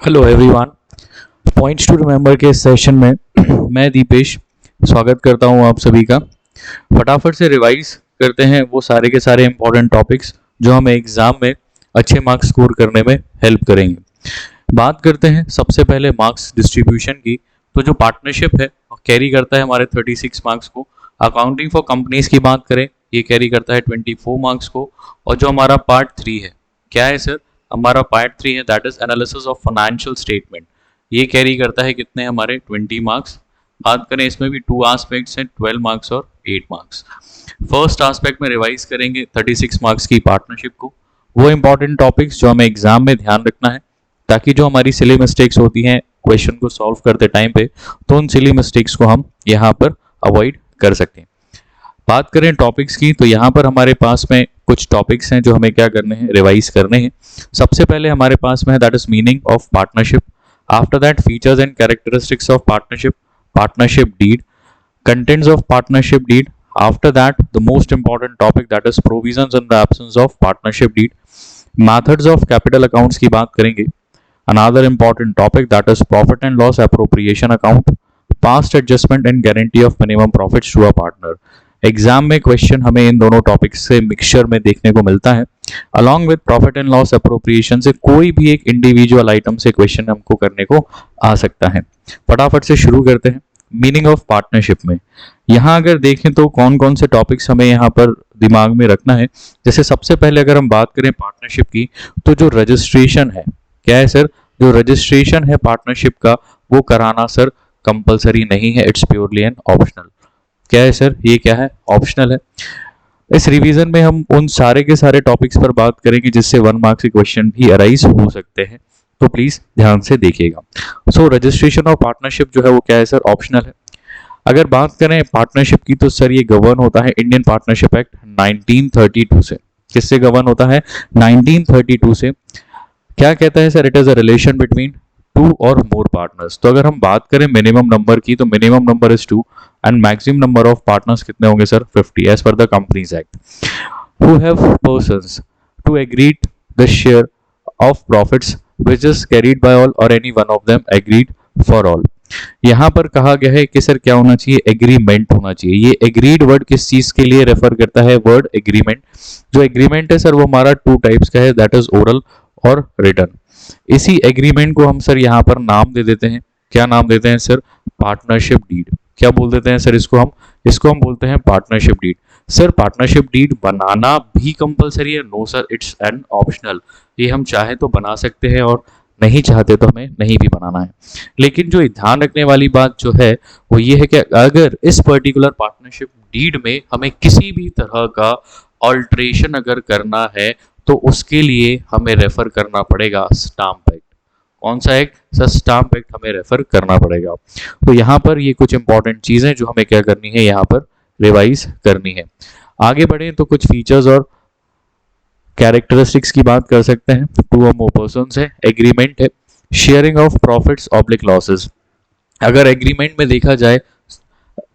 Hello everyone. Points to remember के session में मैं दीपेश स्वागत करता हूं आप सभी का। फटाफट से रिवाइज करते हैं वो सारे के सारे इंपॉर्टेंट टॉपिक्स जो हमें एग्जाम में अच्छे मार्क्स स्कोर करने में हेल्प करेंगे। बात करते हैं सबसे पहले मार्क्स डिस्ट्रीब्यूशन की। तो जो पार्टनरशिप है कैरी करता है हमारे 36 मार्क्स को। अकाउंटिंग फॉर कंपनीज की बात करें, ये कैरी करता है 24 मार्क्स को। और जो हमारा पार्ट 3 है, क्या है सर? हमारा पार्ट 3 है that is analysis of financial statement. ये कैरी करता है कितने? हमारे 20 मार्क्स। बात करें इसमें भी 2 एस्पेक्ट्स हैं, 12 मार्क्स और 8 मार्क्स। फर्स्ट एस्पेक्ट में रिवाइज करेंगे 36 मार्क्स की पार्टनरशिप को, वो इंपॉर्टेंट टॉपिक्स जो हमें एग्जाम में ध्यान रखना है ताकि जो हमारी सिली मिस्टेक्स होती हैं क्वेश्चन को सॉल्व करते टाइम पे, तो उन सिली मिस्टेक्स को हम यहाँ पर अवॉइड कर सकें। बात करें टॉपिक्स की, तो यहाँ पर हमारे पास में कुछ टॉपिक्स हैं जो हमें क्या करने हैं, रिवाइज करने हैं। सबसे पहले हमारे पास में है that is meaning of partnership. After that features and characteristics of partnership, partnership deed, contents of partnership deed. After that, the most important topic that is provisions in the absence of partnership deed. Methods of capital accounts की बात करेंगे. Another important topic that is profit and loss appropriation account. Past adjustment and guarantee of minimum profits to a partner. Exam में question हमें इन दोनों topics से mixture में देखने को मिलता है। Along with profit and loss appropriation से कोई भी एक इंडिविजुअल आइटम से क्वेश्चन हमको करने को आ सकता है। फटाफट से शुरू करते हैं। मीनिंग ऑफ पार्टनरशिप में यहाँ अगर देखें तो कौन कौन से टॉपिक्स हमें यहाँ पर दिमाग में रखना है। जैसे सबसे पहले अगर हम बात करें पार्टनरशिप की, तो जो रजिस्ट्रेशन है, क्या है सर? जो रजिस्ट्रेशन है पार्टनरशिप का, वो कराना सर कंपलसरी नहीं है, इट्स प्योरली एन ऑप्शनल। क्या है सर? ये क्या है? ऑप्शनल है। इस रिवीजन में हम उन सारे के सारे टॉपिक्स पर बात करेंगे जिससे 1 मार्क्स के क्वेश्चन भी अराइज हो सकते हैं, तो प्लीज ध्यान से देखिएगा। सो रजिस्ट्रेशन ऑफ पार्टनरशिप जो है वो क्या है सर? ऑप्शनल है। अगर बात करें पार्टनरशिप की, तो सर ये गवर्न होता है इंडियन पार्टनरशिप एक्ट 1932 से। किससे गवर्न होता है? 1932 से। क्या कहता है sir? It is a relation between 2 और मोर पार्टनर्स। तो अगर हम बात करें मिनिमम नंबर की, तो minimum number is 2 and maximum number of partners कितने होंगे sir? 50 as per the companies act. Who have persons to agreed the share of profits which is carried by all or any one of them agreed for all। यहाँ पर कहा गया है कि sir क्या होना चाहिए? एग्रीमेंट होना चाहिए। ये एग्रीड वर्ड किस चीज के लिए रेफर करता है? Word agreement. जो एग्रीमेंट है सर वो हमारा 2 टाइप्स का है, दैट इज ओरल और रिटन। इसी एग्रीमेंट को हम सर यहाँ पर नाम दे देते हैं। क्या नाम देते हैं सर? Partnership deed. क्या बोल देते हैं सर इसको हम बोलते हैं partnership deed. Sir partnership deed बनाना भी कंपलसरी है? No sir, it's an optional. ये हम चाहे तो बना सकते हैं और नहीं चाहते तो हमें नहीं भी बनाना है। लेकिन जो ध्यान रखने वाली बात जो है वो ये है कि अगर इस पर्टिकुलर पार्टनरशिप डीड में हमें किसी भी तरह का ऑल्ट्रेशन अगर करना है, तो उसके लिए हमें रेफर करना पड़ेगा स्टाम्प एक्ट। कौन सा एक्ट सर? स्टाम्प एक्ट हमें रेफर करना पड़ेगा। तो यहाँ पर ये कुछ इंपॉर्टेंट चीजें जो हमें क्या करनी है, यहाँ पर रिवाइज करनी है। आगे बढ़े तो कुछ फीचर्स और कैरेक्टरिस्टिक्स की बात कर सकते हैं। 2 और मोर पर्सन्स है, एग्रीमेंट है, sharing of profits oblique losses. अगर एग्रीमेंट में देखा जाए,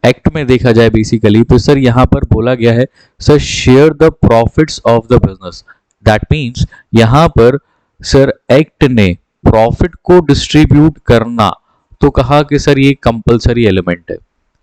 एक्ट में देखा जाए बेसिकली, तो सर यहाँ पर बोला गया है sir share the profits of the business. That means यहाँ पर सर एक्ट ने प्रॉफिट को डिस्ट्रीब्यूट करना तो कहा कि सर ये कंपलसरी एलिमेंट है।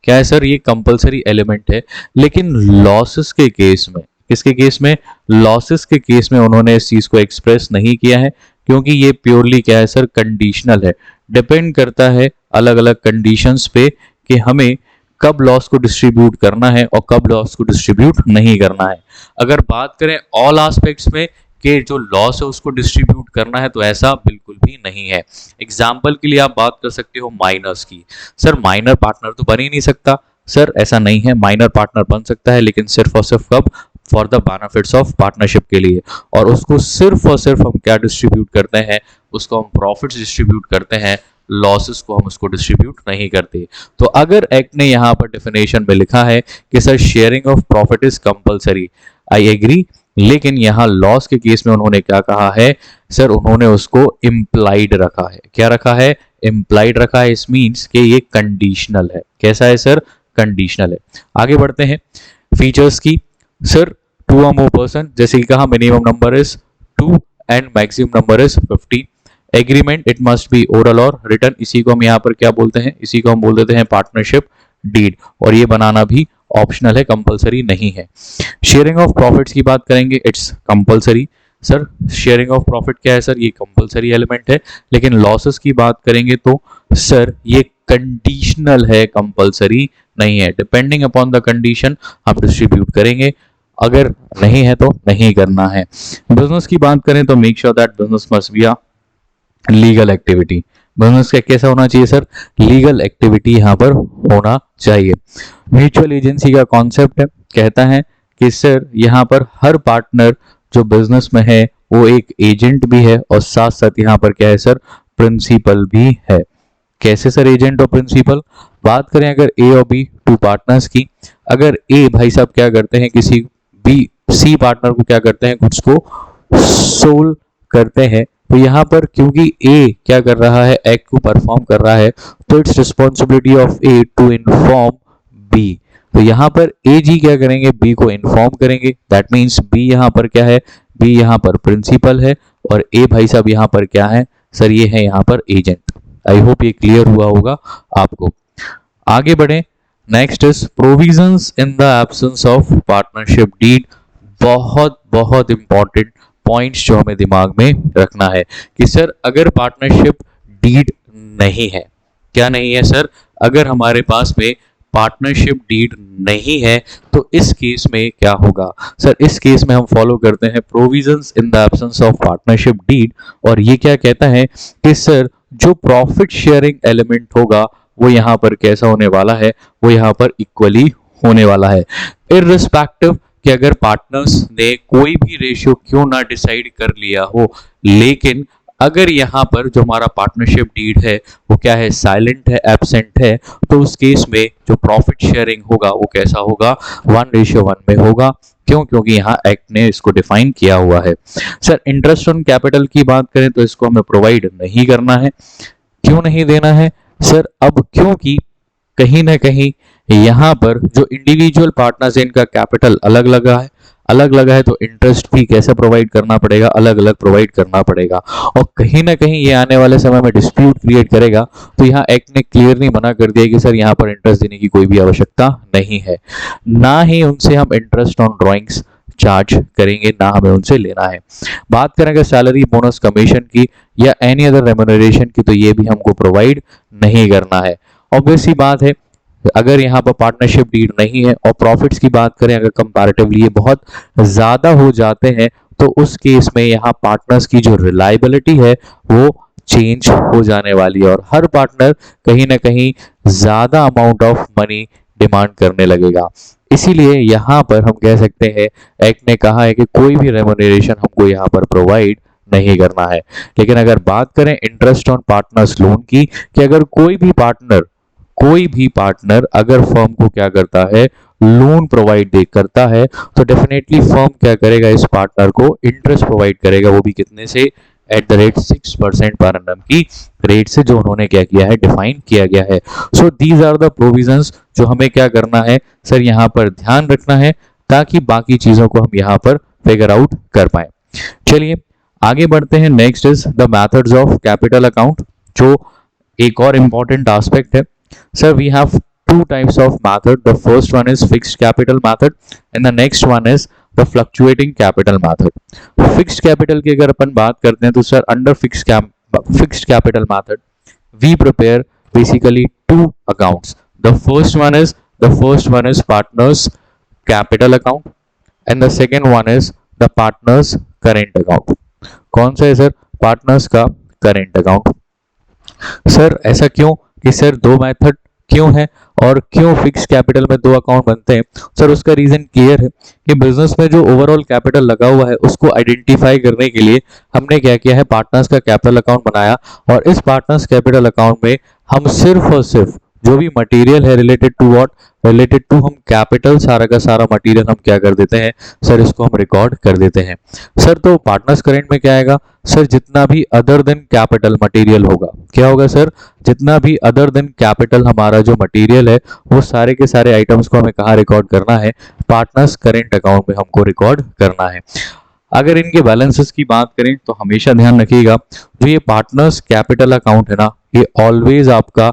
क्या है सर? ये कंपलसरी एलिमेंट है। लेकिन लॉसेस के केस में, किसके केस में? लॉसेस के केस में उन्होंने इस चीज को एक्सप्रेस नहीं किया है, क्योंकि ये प्योरली क्या है सर? कंडीशनल है। डिपेंड करता है अलग अलग कंडीशंस पे कि हमें कब लॉस को डिस्ट्रीब्यूट करना है और कब लॉस को डिस्ट्रीब्यूट नहीं करना है। अगर बात करें ऑल एस्पेक्ट्स में कि जो लॉस है उसको डिस्ट्रीब्यूट करना है, तो ऐसा बिल्कुल भी नहीं है। एग्जाम्पल के लिए आप बात कर सकते हो माइनर्स की। सर माइनर पार्टनर तो बन ही नहीं सकता। सर ऐसा नहीं है, माइनर पार्टनर बन सकता है, लेकिन सिर्फ और सिर्फ कब? For the benefits of partnership के लिए। और उसको सिर्फ और सिर्फ हम क्या डिस्ट्रीब्यूट करते हैं? उसको हम प्रॉफिट्स डिस्ट्रीब्यूट करते हैं, लॉसेस को हम उसको डिस्ट्रीब्यूट नहीं करते। तो अगर एक्ट ने यहाँ पर डेफिनेशन में लिखा है कि sir sharing of profit is compulsory, I agree, लेकिन यहाँ लॉस के केस में उन्होंने क्या कहा है सर? उन्होंने उसको इम्प्लाइड रखा है। क्या रखा है? इम्प्लाइड रखा है। इस मीन्स कि ये कंडीशनल है। कैसा है सर? कंडीशनल है। आगे बढ़ते हैं फीचर्स की। सर 2 और मोर पर्सन, जैसे कि कहा minimum number is 2 and maximum number is 50। Agreement it must be oral और रिटन, इसी को हम यहाँ पर क्या बोलते हैं, इसी को हम बोल देते हैं पार्टनरशिप डीड, और ये बनाना भी ऑप्शनल है, कंपलसरी नहीं है। शेयरिंग ऑफ प्रॉफिट्स की बात करेंगे, it's compulsory. Sir sharing of profit क्या है सर, ये कंपलसरी एलिमेंट है। लेकिन लॉसेस की बात करेंगे तो सर ये कंडीशनल है, कंपलसरी नहीं है। डिपेंडिंग अपॉन द कंडीशन हम डिस्ट्रीब्यूट करेंगे, अगर नहीं है तो नहीं करना है। बिजनेस की बात करें तो make sure that business must be a legal activity. Business का कैसा होना चाहिए सर, लीगल एक्टिविटी यहाँ पर होना चाहिए। म्यूचुअल एजेंसी का कॉन्सेप्ट है, कहता है कि सर यहाँ पर हर पार्टनर जो बिजनेस में है वो एक एजेंट भी है और साथ साथ यहाँ पर क्या है सर, प्रिंसिपल भी है। कैसे सर एजेंट और प्रिंसिपल, बात करें अगर ए और बी टू पार्टनर्स की, अगर ए भाई साहब क्या करते हैं, किसी बी सी पार्टनर को क्या करते हैं, कुछ को सोल करते हैं, तो यहाँ पर क्योंकि ए क्या कर रहा है, एक्ट को परफॉर्म कर रहा है, तो it's responsibility of A to inform B. तो यहाँ पर ए जी क्या करेंगे, बी को इन्फॉर्म करेंगे, दैट मीन्स बी यहाँ पर क्या है, बी यहाँ पर प्रिंसिपल है और ए भाई साहब यहाँ पर क्या है सर, ये है यहाँ पर एजेंट। आई होप ये क्लियर हुआ होगा आपको। आगे बढ़े, next is provisions in the absence of partnership deed. बहुत बहुत इंपॉर्टेंट पॉइंट्स जो हमें दिमाग में रखना है कि सर अगर पार्टनरशिप डीड नहीं है, क्या नहीं है सर, अगर हमारे पास में पार्टनरशिप डीड नहीं है तो इस केस में क्या होगा सर, इस केस में हम फॉलो करते हैं provisions in the absence of partnership deed, और ये क्या कहता है कि सर जो प्रॉफिट शेयरिंग एलिमेंट होगा वो यहाँ पर कैसा होने वाला है, वो यहाँ पर इक्वली होने वाला है, इररिस्पेक्टिव कि अगर पार्टनर्स ने कोई भी रेशियो क्यों ना डिसाइड कर लिया हो। लेकिन अगर यहाँ पर जो हमारा पार्टनरशिप डीड है वो क्या है, साइलेंट है, एब्सेंट है, तो उस केस में जो प्रॉफिट शेयरिंग होगा वो कैसा होगा, 1:1 में होगा। क्यों, क्योंकि यहाँ एक्ट ने इसको डिफाइन किया हुआ है। सर इंटरेस्ट ऑन कैपिटल की बात करें तो इसको हमें प्रोवाइड नहीं करना है। क्यों नहीं देना है सर, अब क्योंकि कहीं ना कहीं यहाँ पर जो इंडिविजुअल पार्टनर्स हैं इनका कैपिटल अलग लगा है, तो इंटरेस्ट भी कैसे प्रोवाइड करना पड़ेगा, अलग अलग प्रोवाइड करना पड़ेगा, और कहीं ना कहीं ये आने वाले समय में डिस्प्यूट क्रिएट करेगा। तो यहाँ एक्ट ने क्लियरली मना कर दिया कि सर यहाँ पर इंटरेस्ट देने की कोई भी आवश्यकता नहीं है, ना ही उनसे हम इंटरेस्ट ऑन ड्रॉइंग्स चार्ज करेंगे, ना हमें उनसे लेना है। बात करेंगे सैलरी, बोनस, कमीशन की या एनी अदर रेम्यूनरेशन की, तो ये भी हमको प्रोवाइड नहीं करना है। ऑब्वियस सी बात है, अगर यहाँ पर पार्टनरशिप डीड नहीं है और प्रॉफिट्स की बात करें अगर कंपैरेटिवली ये बहुत ज्यादा हो जाते हैं, तो उस केस में यहाँ पार्टनर्स की जो रिलायबिलिटी है वो चेंज हो जाने वाली है और हर पार्टनर कहीं ना कहीं ज्यादा अमाउंट ऑफ मनी डिमांड करने लगेगा। इसीलिए यहाँ पर हम कह सकते हैं एक्ट ने कहा है कि कोई भी रेम्यूनरेशन हमको यहाँ पर प्रोवाइड नहीं करना है। लेकिन अगर बात करें इंटरेस्ट ऑन पार्टनर्स लोन की, कि अगर कोई भी पार्टनर अगर फर्म को क्या करता है, लोन प्रोवाइड करता है, तो डेफिनेटली फर्म क्या करेगा, इस पार्टनर को इंटरेस्ट प्रोवाइड करेगा, वो भी कितने से, at the rate 6% per annum की रेट से, जो उन्होंने क्या किया है, डिफाइन किया गया है। So these are the provisions जो हमें क्या करना है सर, यहाँ पर ध्यान रखना है ताकि बाकी चीजों को हम यहाँ पर फिगर आउट कर पाए। चलिए आगे बढ़ते हैं। Next is the methods of capital account, जो एक और इंपॉर्टेंट एस्पेक्ट है। Sir, we have two types of method. The first one is fixed capital method and the next one is the fluctuating capital method. Fixed capital की अगर अपन बात करते हैं तो sir under fixed capital method we prepare basically two accounts. The first one is partners capital account and the second one is the partners current account. कौन सा है sir, partners का करेंट अकाउंट। सर ऐसा क्यों कि sir दो method क्यों है और क्यों फिक्स कैपिटल में दो अकाउंट बनते हैं, सर उसका रीजन क्लियर है कि बिजनेस में जो ओवरऑल कैपिटल लगा हुआ है उसको आइडेंटिफाई करने के लिए हमने क्या किया है, पार्टनर्स का कैपिटल अकाउंट बनाया और इस पार्टनर्स कैपिटल अकाउंट में हम सिर्फ और सिर्फ जो भी मटेरियल है रिलेटेड टू हम कैपिटल, सारा का सारा मटेरियल हम क्या कर देते हैं सर, इसको हम रिकॉर्ड कर देते हैं। सर तो पार्टनर्स करेंट में क्या आएगा सर, जितना भी अदर देन कैपिटल मटेरियल होगा, क्या होगा सर, जितना भी अदर देन कैपिटल हमारा जो मटेरियल है वो सारे के सारे आइटम्स को हमें कहाँ रिकॉर्ड करना है, पार्टनर्स करेंट अकाउंट में हमको रिकॉर्ड करना है। अगर इनके बैलेंसेस की बात करें तो हमेशा ध्यान रखिएगा, जो ये पार्टनर्स कैपिटल अकाउंट है ना, ये ऑलवेज आपका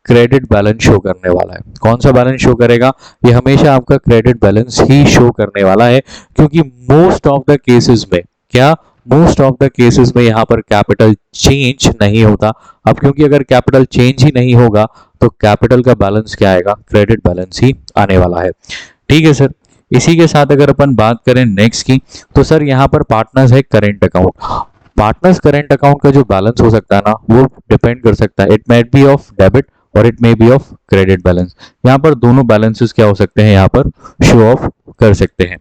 क्रेडिट बैलेंस शो करने वाला है। कौन सा बैलेंस शो करेगा? ये हमेशा आपका क्रेडिट बैलेंस ही शो करने वाला है, क्योंकि मोस्ट ऑफ द केसेस में क्या, मोस्ट ऑफ द केसेस में यहाँ पर कैपिटल चेंज नहीं होता। अब क्योंकि अगर कैपिटल चेंज ही नहीं होगा तो कैपिटल का बैलेंस क्या आएगा? क्रेडिट बैलेंस ही आने वाला है। ठीक है सर। इसी के साथ अगर अपन बात करें नेक्स्ट की, तो सर यहाँ पर पार्टनर्स है current account. Partners current account का जो बैलेंस हो सकता है ना, वो डिपेंड कर सकता है, it might be of debit और it may be of credit balance. यहाँ पर दोनों बैलेंसेस क्या हो सकते हैं, यहाँ पर शो ऑफ कर सकते हैं।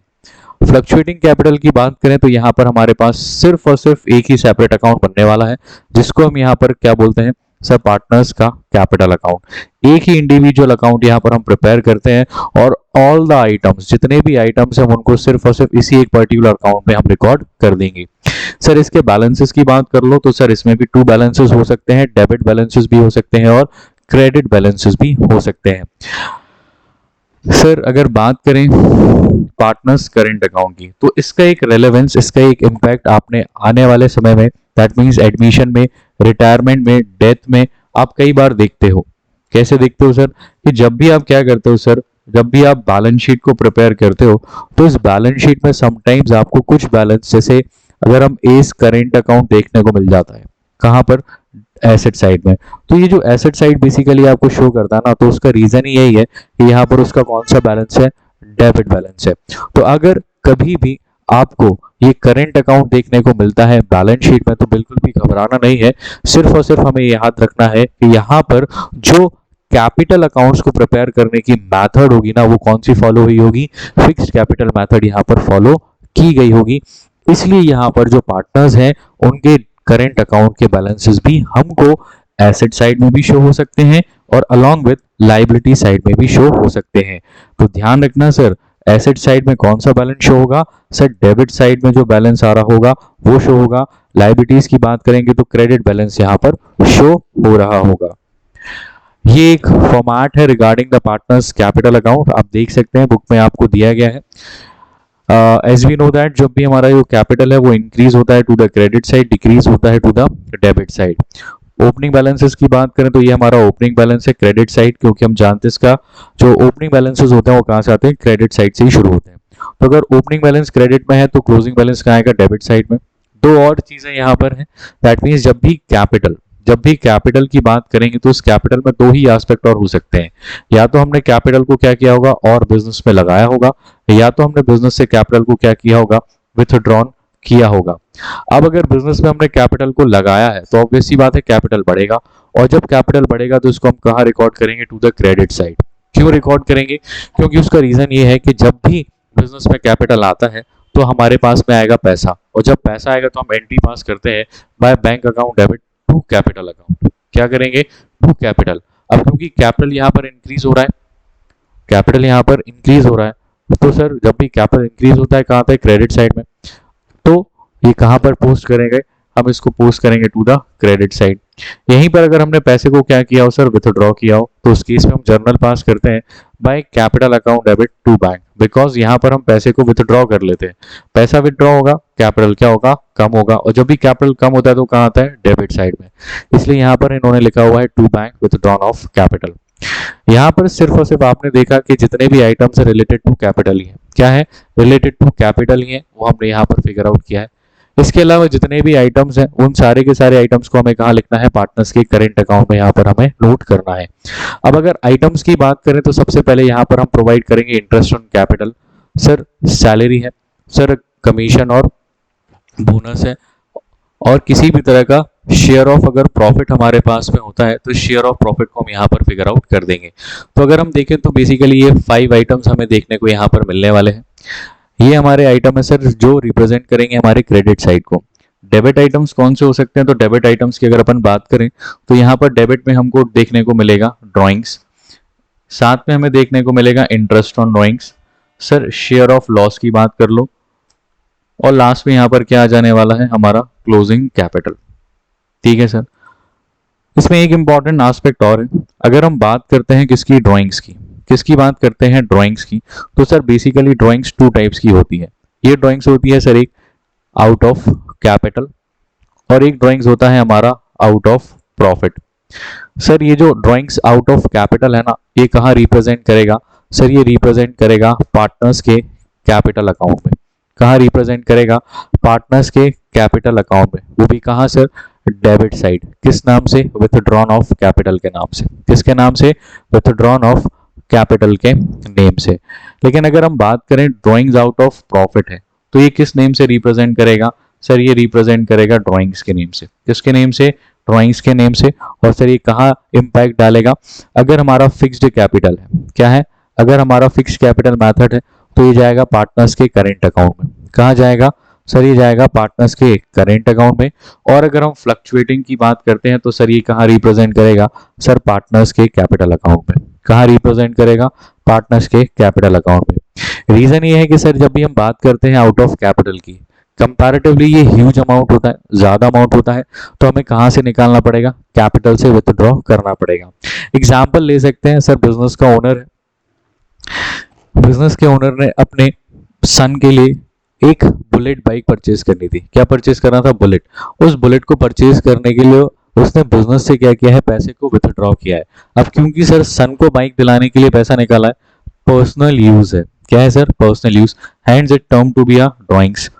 फ्लक्चुएटिंग कैपिटल की बात करें तो यहाँ पर हमारे पास सिर्फ और सिर्फ एक ही सेपरेट अकाउंट बनने वाला है, जिसको हम यहाँ पर क्या बोलते हैं सर? पार्टनर्स का कैपिटल अकाउंट। एक ही इंडिविजुअल अकाउंट यहाँ पर हम प्रिपेयर करते हैं और ऑल द आइटम्स, जितने भी आइटम्स हैं उनको सिर्फ और सिर्फ इसी एक पर्टिकुलर अकाउंट में हम रिकॉर्ड कर देंगे। सर इसके बैलेंसेस की बात कर लो तो सर इसमें भी 2 बैलेंसेस हो सकते हैं, डेबिट बैलेंसेस भी हो सकते हैं और क्रेडिट बैलेंसेस भी हो सकते हैं। सर अगर बात करें पार्टनर्स करेंट अकाउंट की, तो इसका एक रेलेवेंस, इसका एक इम्पैक्ट आपने आने वाले समय में, दैट मीन्स एडमिशन में, रिटायरमेंट में, डेथ में आप कई बार देखते हो। कैसे देखते हो सर? कि जब भी आप क्या करते हो सर, जब भी आप बैलेंस शीट को प्रिपेयर करते हो तो इस बैलेंस शीट में समटाइम्स आपको कुछ बैलेंस, जैसे अगर हम एस करेंट अकाउंट देखने को मिल जाता है, कहाँ पर? एसेट साइड में। तो ये जो एसेट साइड बेसिकली आपको शो करता है ना, तो उसका रीजन ही यही है कि यहाँ पर उसका कौन सा बैलेंस है? डेबिट बैलेंस है। तो अगर कभी भी आपको ये करेंट अकाउंट देखने को मिलता है बैलेंस शीट में, तो बिल्कुल भी घबराना नहीं है। सिर्फ और सिर्फ हमें याद रखना है कि यहाँ पर जो कैपिटल अकाउंट्स को प्रिपेयर करने की मेथड होगी ना, वो कौन सी फॉलो हुई होगी? फिक्स्ड कैपिटल मेथड यहाँ पर फॉलो की गई होगी। इसलिए यहाँ पर जो पार्टनर्स हैं उनके करेंट अकाउंट के बैलेंसेस भी हमको एसेट साइड में भी शो हो सकते हैं और अलोंग विद लाइबिलिटी साइड में भी शो हो सकते हैं। तो ध्यान रखना सर, एसेट साइड में कौन सा बैलेंस शो होगा? सर डेबिट साइड में जो बैलेंस आ रहा होगा वो शो होगा। लाइबिलिटीज की बात करेंगे तो क्रेडिट बैलेंस यहाँ पर शो हो रहा होगा। ये एक फॉर्मेट है regarding the partners capital account, आप देख सकते हैं बुक में आपको दिया गया है। एज वी नो दैट जब भी हमारा जो कैपिटल है वो इंक्रीज होता है to the credit side, decrease होता है to the debit side. Opening balances की बात करें तो ये हमारा ओपनिंग बैलेंस है क्रेडिट साइड, क्योंकि हम जानते हैं इसका जो ओपनिंग बैलेंसेस होते हैं वो कहाँ से आते हैं? क्रेडिट साइड से ही शुरू होते हैं। तो अगर ओपनिंग बैलेंस क्रेडिट में है तो क्लोजिंग बैलेंस कहाँ आएगा? डेबिट साइड में। दो और चीजें यहाँ पर हैं, दैट मीन्स जब भी कैपिटल की बात करेंगे तो उस कैपिटल में दो ही एस्पेक्ट और हो सकते हैं। या तो हमने कैपिटल को क्या किया होगा? और बिजनेस में लगाया होगा, या तो हमने बिजनेस से कैपिटल को क्या किया होगा? विथड्रॉन किया होगा। अब अगर बिजनेस में हमने कैपिटल को लगाया है तो ऑब्वियस सी बात है कैपिटल बढ़ेगा, और जब कैपिटल बढ़ेगा तो इसको हम कहाँ रिकॉर्ड करेंगे? To the credit side. क्यों रिकॉर्ड करेंगे? क्योंकि उसका रीजन ये है कि जब भी बिजनेस में कैपिटल आता है तो हमारे पास में आएगा पैसा, और जब पैसा आएगा तो हम एंट्री पास करते हैं by bank account debit to capital account. क्या करेंगे? To capital. अब क्योंकि कैपिटल यहाँ पर इंक्रीज हो रहा है, कैपिटल यहाँ पर इंक्रीज हो रहा है, तो सर जब भी कैपिटल इंक्रीज होता है कहाँ आता है? क्रेडिट साइड में। तो ये कहाँ पर पोस्ट करेंगे? हम इसको पोस्ट करेंगे टू द क्रेडिट साइड। यहीं पर अगर हमने पैसे को क्या किया हो सर? विथड्रॉ किया हो, तो उस केस में हम जर्नल पास करते हैं by capital account debit to bank, because यहाँ पर हम पैसे को विथड्रॉ कर लेते हैं। पैसा विथड्रॉ होगा, कैपिटल क्या होगा? कम होगा, और जब भी कैपिटल कम होता है तो कहाँ आता है? डेबिट साइड में। इसलिए यहाँ पर इन्होंने लिखा हुआ है to bank withdrawn of capital. यहाँ पर सिर्फ और सिर्फ आपने देखा कि जितने भी आइटम्स है रिलेटेड टू कैपिटल ही है। क्या है? रिलेटेड टू कैपिटल ही है, वो हमने यहाँ पर फिगर आउट किया है। इसके अलावा जितने भी आइटम्स हैं उन सारे के सारे आइटम्स को हमें कहाँ लिखना है? पार्टनर्स के करेंट अकाउंट में यहाँ पर हमें नोट करना है। अब अगर आइटम्स की बात करें तो सबसे पहले यहाँ पर हम प्रोवाइड करेंगे interest on capital. Sir salary है, सर कमीशन और बोनस है, और किसी भी तरह का शेयर ऑफ अगर प्रॉफिट हमारे पास में होता है तो शेयर ऑफ प्रॉफिट को हम यहाँ पर फिगर आउट कर देंगे। तो अगर हम देखें तो बेसिकली ये 5 आइटम्स हमें देखने को यहाँ पर मिलने वाले हैं। ये हमारे आइटम है सर जो रिप्रेजेंट करेंगे हमारे क्रेडिट साइड को। डेबिट आइटम्स कौन से हो सकते हैं? तो डेबिट आइटम्स की अगर अपन बात करें तो यहाँ पर डेबिट में हमको देखने को मिलेगा ड्रॉइंग्स, साथ में हमें देखने को मिलेगा interest on drawings, sir share of loss की बात कर लो, और लास्ट में यहाँ पर क्या आ जाने वाला है? हमारा क्लोजिंग कैपिटल। ठीक है सर। इसमें एक इंपॉर्टेंट एस्पेक्ट और है, अगर हम बात करते हैं किसकी? ड्राइंग्स की। किसकी बात करते हैं? ड्राइंग्स की। तो सर बेसिकली ड्राइंग्स 2 टाइप्स की होती है। ये ड्राइंग्स होती है सर एक आउट ऑफ कैपिटल और एक ड्राइंग्स होता है हमारा आउट ऑफ प्रॉफिट। सर ये जो ड्राइंग्स आउट ऑफ कैपिटल है ना, ये कहाँ रिप्रेजेंट करेगा? सर ये रिप्रेजेंट करेगा पार्टनर्स के कैपिटल अकाउंट में। कहाँ रिप्रेजेंट करेगा? पार्टनर्स के कैपिटल अकाउंट में। वो भी कहाँ सर? Debit side. किस नाम से? विथड्रॉन ऑफ कैपिटल के नाम से। किसके नाम से? विथड्रॉन ऑफ कैपिटल के नेम से। लेकिन अगर हम बात करें ड्राइंग्स आउट ऑफ प्रॉफिट है, तो ये किस नेम से रिप्रेजेंट करेगा? सर ये रिप्रेजेंट करेगा ड्राइंग्स के नेम से। किसके नेम से? ड्राइंग्स के नेम से। और सर ये कहाँ इंपैक्ट डालेगा? अगर हमारा फिक्स्ड कैपिटल है, क्या है? अगर हमारा फिक्स्ड कैपिटल मेथड है तो ये जाएगा पार्टनर्स के करेंट अकाउंट में। कहाँ जाएगा? सर ये जाएगा पार्टनर्स के करेंट अकाउंट में। और अगर हम फ्लक्चुएटिंग की बात करते हैं तो सर ये कहाँ रिप्रेजेंट करेगा? सर पार्टनर्स के कैपिटल अकाउंट में। कहाँ रिप्रेजेंट करेगा? पार्टनर्स के कैपिटल अकाउंट में। रीजन ये है कि सर जब भी हम बात करते हैं आउट ऑफ कैपिटल की, कंपैरेटिवली ये ह्यूज अमाउंट होता है, ज्यादा अमाउंट होता है, तो हमें कहाँ से निकालना पड़ेगा? कैपिटल से विथड्रॉ करना पड़ेगा। एग्जाम्पल ले सकते हैं, सर बिजनेस का ओनर है, बिजनेस के ओनर ने अपने सन के लिए एक बुलेट बाइक परचेज करनी थी। क्या परचेज करना था? बुलेट। उस बुलेट को परचेज करने के लिए उसने बिजनेस से क्या किया है? पैसे को विथड्रॉ किया है। अब क्योंकि सर सन को बाइक दिलाने के लिए पैसा निकाला है, पर्सनल यूज है। क्या है sir? Personal use. Hands it term to be a drawings.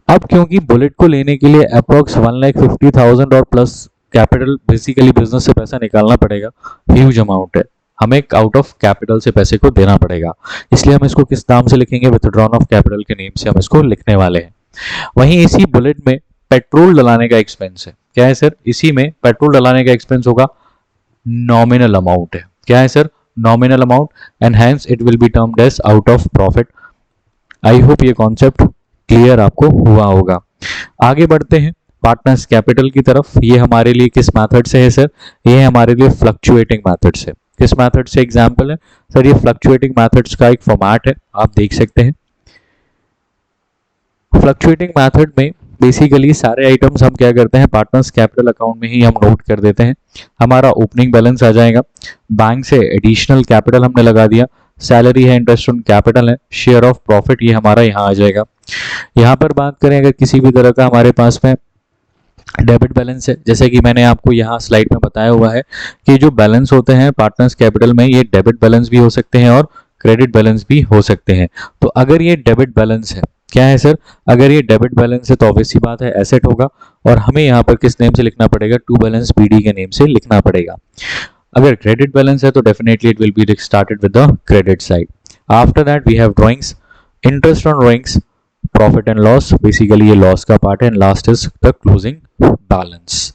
अब क्योंकि बुलेट को लेने के लिए अप्रोक्स 1,50,000 और प्लस कैपिटल बेसिकली बिजनेस से पैसा निकालना पड़ेगा, ह्यूज अमाउंट है, हमें आउट ऑफ कैपिटल से पैसे को देना पड़ेगा। इसलिए हम इसको किस नाम से लिखेंगे? विथड्रॉन ऑफ कैपिटल के नेम से हम इसको लिखने वाले हैं। वहीं इसी बुलेट में पेट्रोल डलाने का एक्सपेंस है। क्या है सर? इसी में पेट्रोल डलाने का एक्सपेंस होगा, नॉमिनल अमाउंट है। क्या है sir? Nominal amount, and hence it will be termed as out of profit. I hope ये कॉन्सेप्ट क्लियर आपको हुआ होगा। आगे बढ़ते हैं पार्टनर्स कैपिटल की तरफ। ये हमारे लिए किस मेथड से है सर? ये हमारे लिए फ्लक्चुएटिंग मेथड से। किस मेथड से एग्जांपल है? सर ये फ्लक्चुएटिंग मेथड्स का एक फॉर्मेट है, आप देख सकते हैं। फ्लक्चुएटिंग मेथड में बेसिकली सारे आइटम्स हम क्या करते हैं? पार्टनर्स कैपिटल अकाउंट में ही हम नोट कर देते हैं। हमारा ओपनिंग बैलेंस आ जाएगा, बैंक से एडिशनल कैपिटल हमने लगा दिया, सैलरी है, इंटरेस्ट ऑन कैपिटल है, शेयर ऑफ प्रॉफिट ये हमारा यहाँ आ जाएगा। यहाँ पर बात करें अगर किसी भी तरह का हमारे पास में डेबिट बैलेंस है, जैसे कि मैंने आपको यहाँ स्लाइड में बताया हुआ है कि जो बैलेंस होते हैं पार्टनर्स कैपिटल में, ये डेबिट बैलेंस भी हो सकते हैं और क्रेडिट बैलेंस भी हो सकते हैं। तो अगर ये डेबिट बैलेंस है, क्या है सर? अगर ये डेबिट बैलेंस है तो ऑब्वियस सी बात है एसेट होगा, और हमें यहाँ पर किस नेम से लिखना पड़ेगा? टू बैलेंस बीडी के नेम से लिखना पड़ेगा। अगर क्रेडिट बैलेंस है तो definitely it will be started with the credit side. After that we have drawings, interest on drawings, profit and loss, basically ये लॉस का पार्ट है, and last is the closing balance.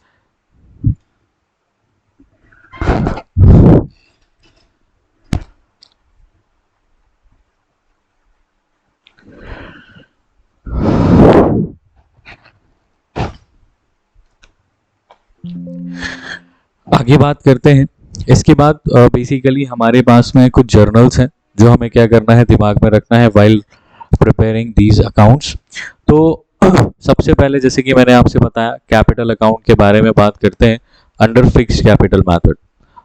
आगे बात करते हैं। इसके बाद बेसिकली हमारे पास में कुछ जर्नल्स हैं जो हमें क्या करना है? दिमाग में रखना है वाइल प्रिपेयरिंग दीज अकाउंट्स। तो सबसे पहले जैसे कि मैंने आपसे बताया कैपिटल अकाउंट के बारे में बात करते हैं under fixed capital method.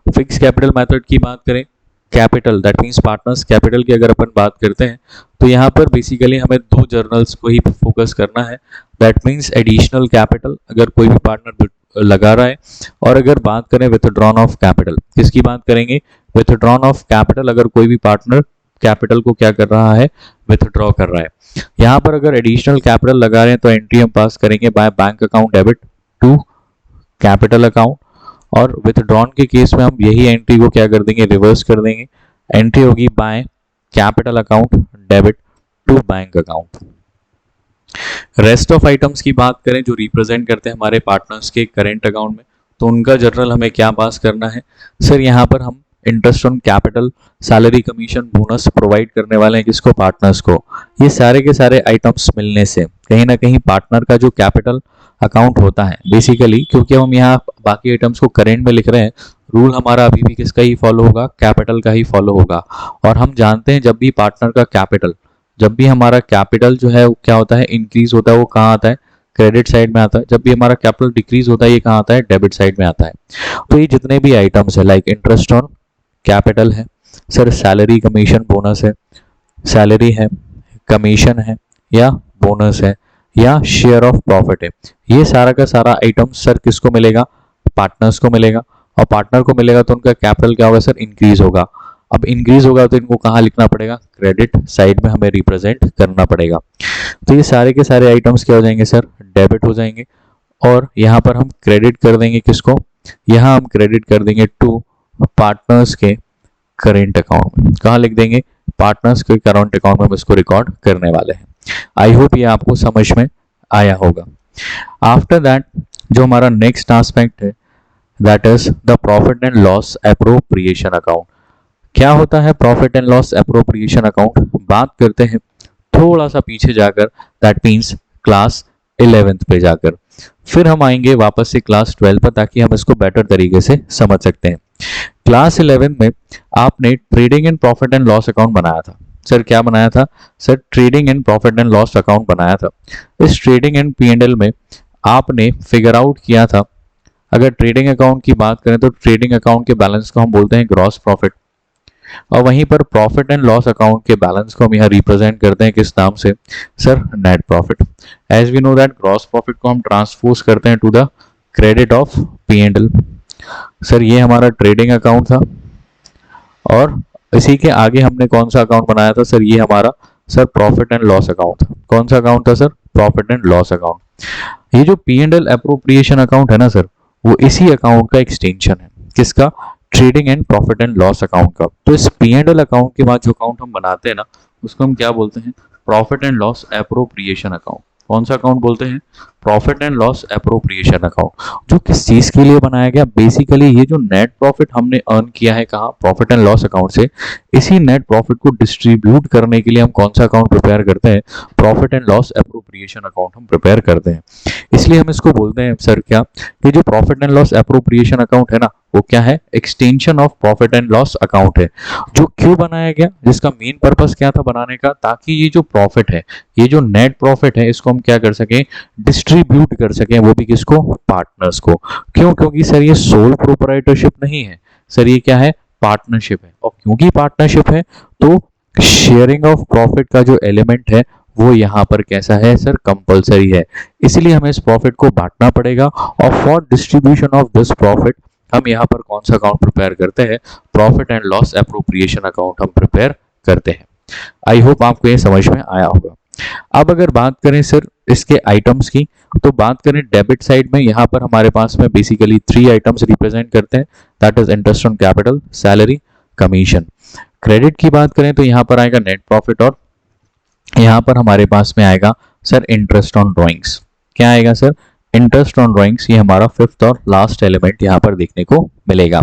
Fixed capital method की बात करें, capital that means partners capital की अगर अपन बात करते हैं तो यहाँ पर बेसिकली हमें दो जर्नल्स को ही फोकस करना है। दैट मीन्स एडिशनल कैपिटल अगर कोई भी पार्टनर लगा रहा है, और अगर बात करें विथड्रॉन ऑफ कैपिटल, किसकी बात करेंगे? विथड्रॉन ऑफ कैपिटल, अगर कोई भी पार्टनर कैपिटल को क्या कर रहा है? विथड्रॉ कर रहा है। यहाँ पर अगर एडिशनल कैपिटल लगा रहे हैं तो एंट्री हम पास करेंगे by bank account debit to capital account, और विथड्रॉन के केस में हम यही एंट्री को क्या कर देंगे? रिवर्स कर देंगे। एंट्री होगी by capital account debit to bank account. Rest of items की बात करें जो रिप्रेजेंट करते हैं हमारे पार्टनर्स के करेंट अकाउंट में, तो उनका जर्नल हमें क्या पास करना है? सर यहाँ पर हम interest on capital, salary, commission, bonus provide करने वाले हैं किसको? पार्टनर्स को। ये सारे के सारे आइटम्स मिलने से कहीं ना कहीं पार्टनर का जो कैपिटल अकाउंट होता है बेसिकली, क्योंकि हम यहाँ बाकी आइटम्स को करेंट में लिख रहे हैं, रूल हमारा अभी भी किसका ही फॉलो होगा? कैपिटल का ही फॉलो होगा। और हम जानते हैं जब भी पार्टनर का कैपिटल, जब भी हमारा कैपिटल जो है वो क्या होता है? इंक्रीज होता है, वो कहाँ आता है? क्रेडिट साइड में आता है। जब भी हमारा कैपिटल डिक्रीज होता है ये कहाँ आता है? डेबिट साइड में आता है। तो ये जितने भी आइटम्स है लाइक इंटरेस्ट ऑन कैपिटल है, सर सैलरी, कमीशन, बोनस है, सैलरी है, कमीशन है या बोनस है, या शेयर ऑफ प्रॉफिट है, ये सारा का सारा आइटम सर किसको मिलेगा, पार्टनर्स को मिलेगा। और पार्टनर को मिलेगा तो उनका कैपिटल क्या होगा सर, इंक्रीज होगा। अब इंक्रीज होगा तो इनको कहाँ लिखना पड़ेगा, क्रेडिट साइड में हमें रिप्रेजेंट करना पड़ेगा। तो ये सारे के सारे आइटम्स क्या हो जाएंगे सर, डेबिट हो जाएंगे। और यहाँ पर हम क्रेडिट कर देंगे किसको, यहाँ हम क्रेडिट कर देंगे टू पार्टनर्स के करेंट अकाउंट में। कहाँ लिख देंगे, पार्टनर्स के करंट अकाउंट में हम इसको रिकॉर्ड करने वाले हैं। आई होप ये आपको समझ में आया होगा। आफ्टर दैट जो हमारा नेक्स्ट एस्पेक्ट है that is the profit and loss appropriation account. क्या होता है profit and loss appropriation account, बात करते हैं थोड़ा सा पीछे जाकर, दैट मीन्स क्लास 11th पे जाकर। फिर हम आएंगे वापस से क्लास 12 पर ताकि हम इसको बेटर तरीके से समझ सकते हैं। क्लास 11 में आपने trading and profit and loss account बनाया था। सर क्या बनाया था, sir trading and profit and loss account बनाया था। इस ट्रेडिंग एंड P&L में आपने फिगर आउट किया था, अगर ट्रेडिंग अकाउंट की बात करें तो ट्रेडिंग अकाउंट के बैलेंस को हम बोलते हैं ग्रॉस प्रॉफिट, और वहीं पर प्रॉफिट एंड लॉस अकाउंट के बैलेंस को हम यहाँ रिप्रेजेंट करते हैं किस नाम से, sir net profit. As we know that gross profit को हम ट्रांसपोज करते हैं to the credit of P&L। Sir ये हमारा ट्रेडिंग अकाउंट था, और इसी के आगे हमने कौन सा अकाउंट बनाया था, सर ये हमारा sir profit and loss account था। कौन सा अकाउंट था sir, profit and loss account. ये जो P&L अप्रोप्रिएशन अकाउंट है ना सर, वो इसी अकाउंट का एक्सटेंशन है, किसका, trading and profit and loss account का। तो इस P&L अकाउंट के बाद जो अकाउंट हम बनाते हैं ना, उसको हम क्या बोलते हैं, profit and loss appropriation account. कौन सा अकाउंट बोलते हैं, profit and loss appropriation account. जो किस चीज के लिए बनाया गया, बेसिकली ये जो नेट प्रॉफिट हमने अर्न किया है कहाँ, प्रॉफिट एंड लॉस अकाउंट से, इसी नेट प्रॉफिट को डिस्ट्रीब्यूट करने के लिए हम कौन सा अकाउंट प्रिपेयर करते हैं, profit and loss appropriation account हम प्रिपेयर करते हैं। इसलिए हम इसको बोलते हैं सर क्या, कि जो profit and loss appropriation account है ना, वो क्या है, extension of profit and loss account है। जो क्यों बनाया गया, जिसका मेन पर्पस क्या था बनाने का, ताकि ये जो प्रॉफिट है, ये जो नेट प्रॉफिट है, इसको हम क्या कर सकें, डिस्ट्रीब्यूट कर सकें, वो भी किसको, पार्टनर्स को। क्यों, क्योंकि सर ये सोल प्रोप्राइटरशिप नहीं है सर, ये क्या है, पार्टनरशिप है। और क्योंकि पार्टनरशिप है तो शेयरिंग ऑफ प्रॉफिट का जो एलिमेंट है वो यहाँ पर कैसा है सर, कंपलसरी है। इसलिए हमें इस प्रॉफिट को बांटना पड़ेगा, और for distribution of this profit हम यहाँ पर कौन सा अकाउंट प्रिपेयर करते हैं, profit and loss appropriation account हम प्रिपेयर करते हैं। आई होप आपको ये समझ में आया होगा। अब अगर बात करें सर इसके आइटम्स की, तो बात करें डेबिट साइड में, यहाँ पर हमारे पास में बेसिकली 3 आइटम्स रिप्रेजेंट करते हैं, that is interest on capital, salary, commission. Credit की बात करें तो यहाँ पर आएगा नेट प्रॉफिट, और यहाँ पर हमारे पास में आएगा सर इंटरेस्ट ऑन ड्रॉइंग्स। क्या आएगा सर, इंटरेस्ट ऑन ड्रॉइंग्स। ये हमारा 5th और लास्ट एलिमेंट यहाँ पर देखने को मिलेगा।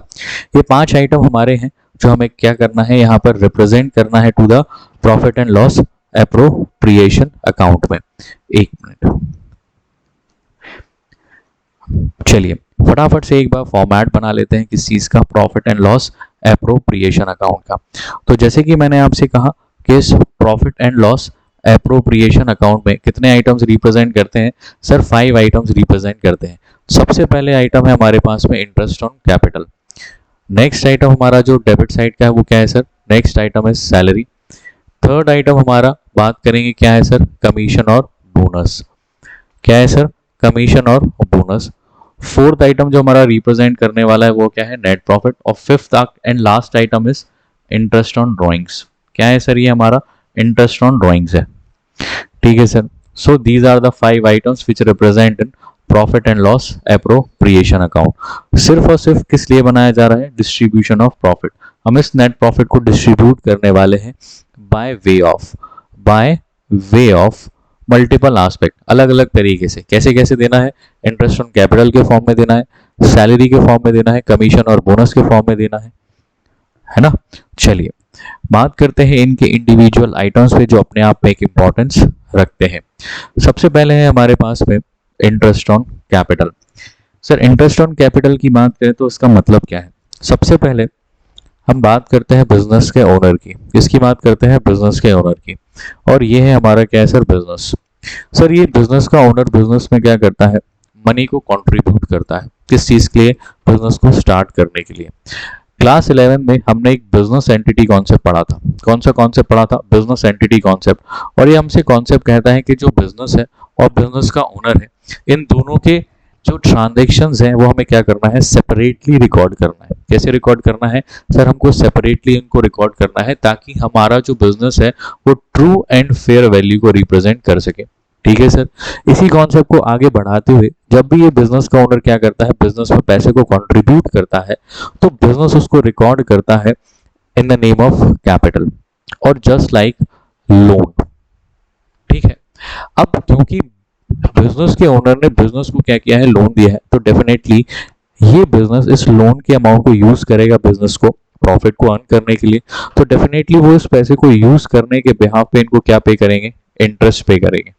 ये 5 आइटम हमारे हैं जो हमें क्या करना है, यहाँ पर रिप्रेजेंट करना है to the profit and loss appropriation account में। एक मिनट, चलिए फटाफट से एक बार फॉर्मेट बना लेते हैं किस चीज का, profit and loss appropriation account का। तो जैसे कि मैंने आपसे कहा कि इस profit and loss appropriation account में कितने आइटम्स रिप्रेजेंट करते हैं, सर 5 आइटम्स रिप्रेजेंट करते हैं। सबसे पहले आइटम है हमारे पास में interest on capital. Next item हमारा जो डेबिट साइड का है वो क्या है सर, नेक्स्ट आइटम है सैलरी। थर्ड आइटम हमारा बात करेंगे क्या है सर, कमीशन और बोनस। क्या है सर, कमीशन और बोनस। फोर्थ आइटम जो हमारा रिप्रेजेंट करने वाला है वो क्या है, नेट प्रॉफिट। और fifth and last item is interest on drawings. क्या है सर, ये हमारा इंटरेस्ट ऑन ड्रॉइंग्स है। ठीक है sir, so these are the 5 items which represent in profit and loss appropriation account. सिर्फ और सिर्फ किस लिए बनाया जा रहा है, डिस्ट्रीब्यूशन ऑफ प्रॉफिट। हम इस नेट प्रॉफिट को डिस्ट्रीब्यूट करने वाले हैं by way of multiple aspect, अलग अलग तरीके से। कैसे कैसे देना है, इंटरेस्ट ऑन कैपिटल के फॉर्म में देना है, सैलरी के फॉर्म में देना है, कमीशन और बोनस के फॉर्म में देना है ना। चलिए बात करते हैं इनके इंडिविजुअल आइटम्स पे जो अपने आप में एक इंपॉर्टेंस रखते हैं। सबसे पहले है हमारे पास में interest on capital. Sir interest on capital की बात करें तो इसका मतलब क्या है, सबसे पहले हम बात करते हैं बिजनेस के ओनर की। किसकी बात करते हैं, बिजनेस के ओनर की। और ये है हमारा क्या है सर, बिजनेस। सर ये बिजनेस का ओनर बिजनेस में क्या करता है, मनी को कंट्रीब्यूट करता है। किस चीज के लिए, बिजनेस को स्टार्ट करने के लिए। क्लास 11 में हमने एक बिजनेस एंटिटी कॉन्सेप्ट पढ़ा था। कौन सा कॉन्सेप्ट पढ़ा था? Business entity concept. और ये हमसे कॉन्सेप्ट कहता है कि जो बिजनेस है और बिजनेस का ओनर है, इन दोनों के जो ट्रांजेक्शन्स हैं वो हमें क्या करना है? सेपरेटली रिकॉर्ड करना है। कैसे रिकॉर्ड करना है सर? हमको सेपरेटली इनको रिकॉर्ड करना है ताकि हमारा जो बिजनेस है वो ट्रू एंड फेयर वैल्यू को रिप्रेजेंट कर सके। ठीक है सर। इसी कॉन्सेप्ट को आगे बढ़ाते हुए जब भी ये बिजनेस का ओनर क्या करता है, बिजनेस में पैसे को कंट्रीब्यूट करता है, तो बिजनेस उसको रिकॉर्ड करता है in the name of capital और जस्ट लाइक लोन। ठीक है। अब क्योंकि बिजनेस के ओनर ने बिजनेस को क्या किया है? लोन दिया है, तो डेफिनेटली ये बिजनेस इस लोन के अमाउंट को यूज करेगा बिजनेस को प्रॉफिट को अर्न करने के लिए। तो डेफिनेटली वो इस पैसे को यूज करने के बिहाफ पे इनको क्या पे करेंगे? इंटरेस्ट पे करेंगे।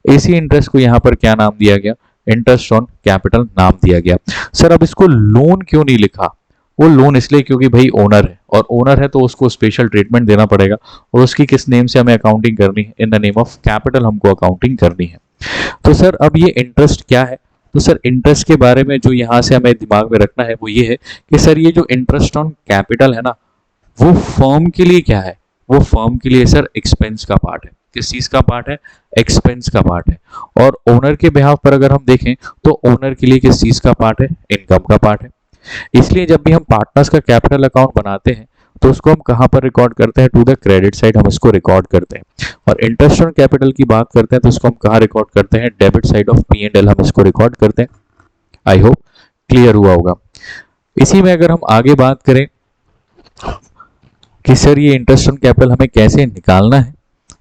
इसी इंटरेस्ट को यहाँ पर क्या नाम दिया गया? इंटरेस्ट ऑन कैपिटल नाम दिया गया। सर अब इसको लोन क्यों नहीं लिखा? वो लोन इसलिए क्योंकि भाई ओनर है, और ओनर है तो उसको स्पेशल ट्रीटमेंट देना पड़ेगा, और उसकी किस नेम से हमें अकाउंटिंग करनी है? In the name of capital हमको अकाउंटिंग करनी है। तो सर अब ये इंटरेस्ट क्या है? तो सर इंटरेस्ट के बारे में जो यहाँ से हमें दिमाग में रखना है वो ये है कि सर ये जो इंटरेस्ट ऑन कैपिटल है ना, वो फर्म के लिए क्या है? वो फर्म के लिए सर एक्सपेंस का पार्ट है। किस चीज का पार्ट है? एक्सपेंस का पार्ट है। और ओनर के बिहाफ पर अगर हम देखें तो ओनर के लिए किस चीज का पार्ट है? इनकम का पार्ट है। इसलिए जब भी हम पार्टनर्स का कैपिटल अकाउंट बनाते हैं तो उसको हम कहां पर रिकॉर्ड करते हैं? टू द क्रेडिट साइड हम इसको रिकॉर्ड करते हैं। और इंटरेस्ट ऑन कैपिटल की बात करते हैं तो इसको हम कहां रिकॉर्ड करते हैं? Debit side of P and L हम इसको रिकॉर्ड करते हैं। आई होप क्लियर हुआ होगा। इसी में अगर हम आगे बात करें कि सर ये इंटरेस्ट ऑन कैपिटल हमें कैसे निकालना है,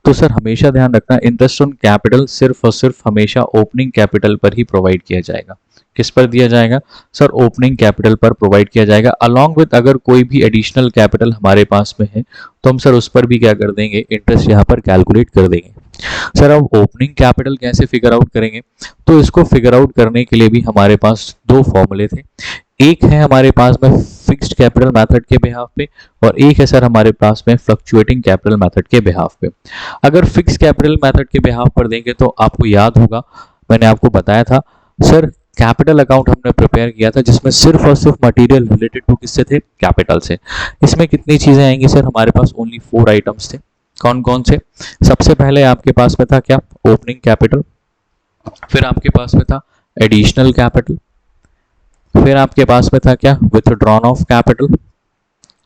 तो सर हमेशा ध्यान रखना इंटरेस्ट ऑन कैपिटल सिर्फ और सिर्फ हमेशा ओपनिंग कैपिटल पर ही प्रोवाइड किया जाएगा। किस पर दिया जाएगा? सर ओपनिंग कैपिटल पर प्रोवाइड किया जाएगा। अलॉन्ग विद अगर कोई भी एडिशनल कैपिटल हमारे पास में है तो हम सर उस पर भी क्या कर देंगे? इंटरेस्ट यहाँ पर कैलकुलेट कर देंगे। सर अब ओपनिंग कैपिटल कैसे फिगर आउट करेंगे? तो इसको फिगर आउट करने के लिए भी हमारे पास दो फॉर्मूले थे। एक है हमारे पास में फिक्स्ड कैपिटल मेथड के बिहाफ पे, और एक है सर हमारे पास में फ्लक्चुएटिंग कैपिटल मेथड के बिहाफ पे। अगर फिक्स्ड कैपिटल मेथड के बिहाफ पर देंगे तो आपको याद होगा मैंने आपको बताया था सर कैपिटल अकाउंट हमने प्रिपेयर किया था जिसमें सिर्फ और सिर्फ मटेरियल रिलेटेड टू किससे थे? कैपिटल से। इसमें कितनी चीजें आएंगी सर? हमारे पास ओनली 4 आइटम्स थे। कौन कौन से? सबसे पहले आपके पास में था क्या? Opening capital. फिर आपके पास में था एडिशनल कैपिटल। फिर आपके पास में था क्या? Withdrawn of capital.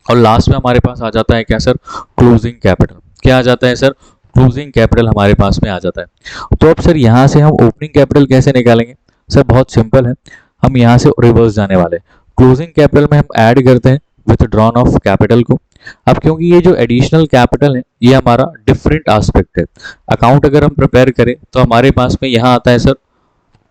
और लास्ट में हमारे पास आ जाता है क्या सर? Closing capital. क्या आ जाता है सर? क्लोजिंग कैपिटल हमारे पास में आ जाता है। तो अब सर यहाँ से हम ओपनिंग कैपिटल कैसे निकालेंगे? सर बहुत सिंपल है, हम यहाँ से रिवर्स जाने वाले। क्लोजिंग कैपिटल में हम ऐड करते हैं विथड्रॉन ऑफ कैपिटल को। अब क्योंकि ये जो एडिशनल कैपिटल है ये हमारा डिफरेंट एस्पेक्ट है। अकाउंट अगर हम प्रिपेयर करें तो हमारे पास में यहाँ आता है sir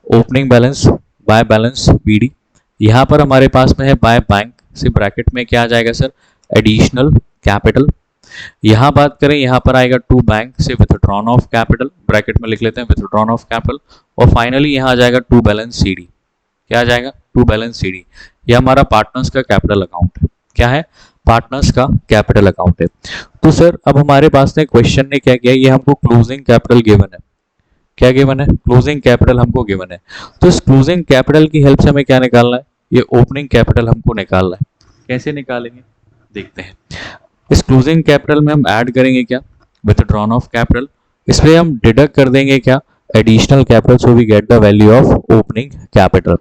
opening balance by balance BD. यहाँ पर हमारे पास में है बाय बैंक से ब्रैकेट में क्या आ जाएगा सर? Additional capital. यहाँ बात करें यहाँ पर आएगा टू बैंक से विथड्रॉन ऑफ कैपिटल, ब्रैकेट में लिख लेते हैं विथड्रॉन ऑफ कैपिटल। और फाइनली यहाँ आ जाएगा टू बैलेंस सीडी। क्या आ जाएगा? To balance CD. ये हमारा पार्टनर्स का कैपिटल अकाउंट है। क्या है? पार्टनर्स का कैपिटल अकाउंट है। तो सर अब हमारे पास ने क्वेश्चन ने क्या किया? ये हमको क्लोजिंग कैपिटल गिवन है। क्या गिवन है? क्लोजिंग कैपिटल हमको गिवन है। तो इस क्लोजिंग कैपिटल की हेल्प से हमें क्या निकालना है? ये ओपनिंग कैपिटल हमको निकालना है। कैसे निकालेंगे देखते हैं। इस क्लोजिंग कैपिटल में हम ऐड करेंगे क्या? Withdrawn of capital. इसमें हम डिडक्ट कर देंगे क्या? Additional capital. So we get the value of opening capital.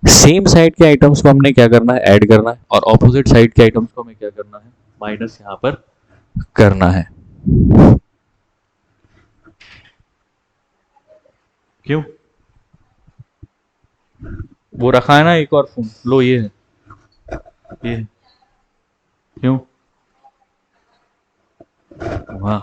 Same side के आइटम्स को हमने क्या करना है? ऐड करना है, और ऑपोजिट साइड के आइटम्स को हमें क्या करना है? माइनस यहाँ पर करना है। क्यों? वो रखा है ना एक और फोन, लो ये है, ये है। क्यों? वाह,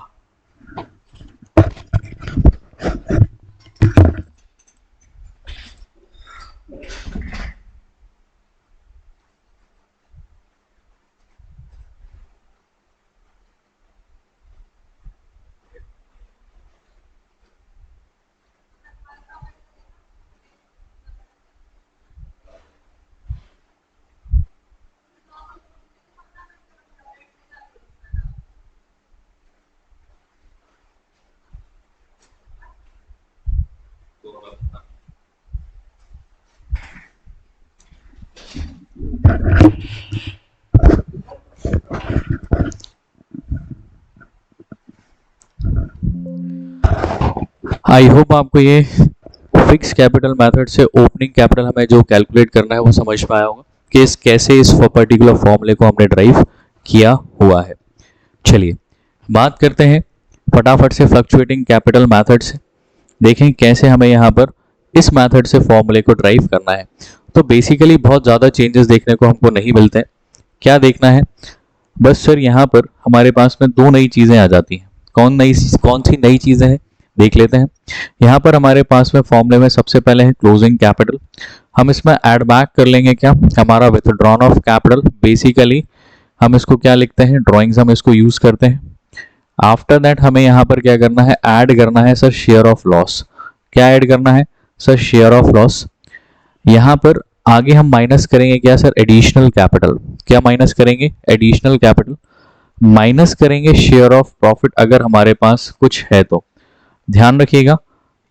आई होप आपको ये फिक्स कैपिटल मेथड से ओपनिंग कैपिटल हमें जो कैलकुलेट करना है वो समझ में आया होगा कि कैसे इस पर्टिकुलर फॉर्मूले को हमने ड्राइव किया हुआ है। चलिए बात करते हैं फटाफट से फ्लक्चुएटिंग कैपिटल मेथड से, देखें कैसे हमें यहाँ पर इस मेथड से फॉर्मूले को ड्राइव करना है। तो बेसिकली बहुत ज़्यादा चेंजेस देखने को हमको नहीं मिलते हैं। क्या देखना है, बस सर यहाँ पर हमारे पास में दो नई चीज़ें आ जाती हैं। कौन सी नई चीज़ें हैं देख लेते हैं। यहाँ पर हमारे पास में फॉर्मूले में सबसे पहले है क्लोजिंग कैपिटल। हम इसमें ऐड बैक कर लेंगे क्या, हमारा विथड्रॉन ऑफ कैपिटल। बेसिकली हम इसको क्या लिखते हैं, ड्राइंग्स हम इसको यूज करते हैं। आफ्टर दैट हमें यहाँ पर क्या करना है, ऐड करना है सर शेयर ऑफ लॉस। क्या ऐड करना है सर, शेयर ऑफ लॉस। यहाँ पर आगे हम माइनस करेंगे क्या सर, एडिशनल कैपिटल। क्या माइनस करेंगे, एडिशनल कैपिटल। माइनस करेंगे शेयर ऑफ प्रॉफिट अगर हमारे पास कुछ है तो। ध्यान रखिएगा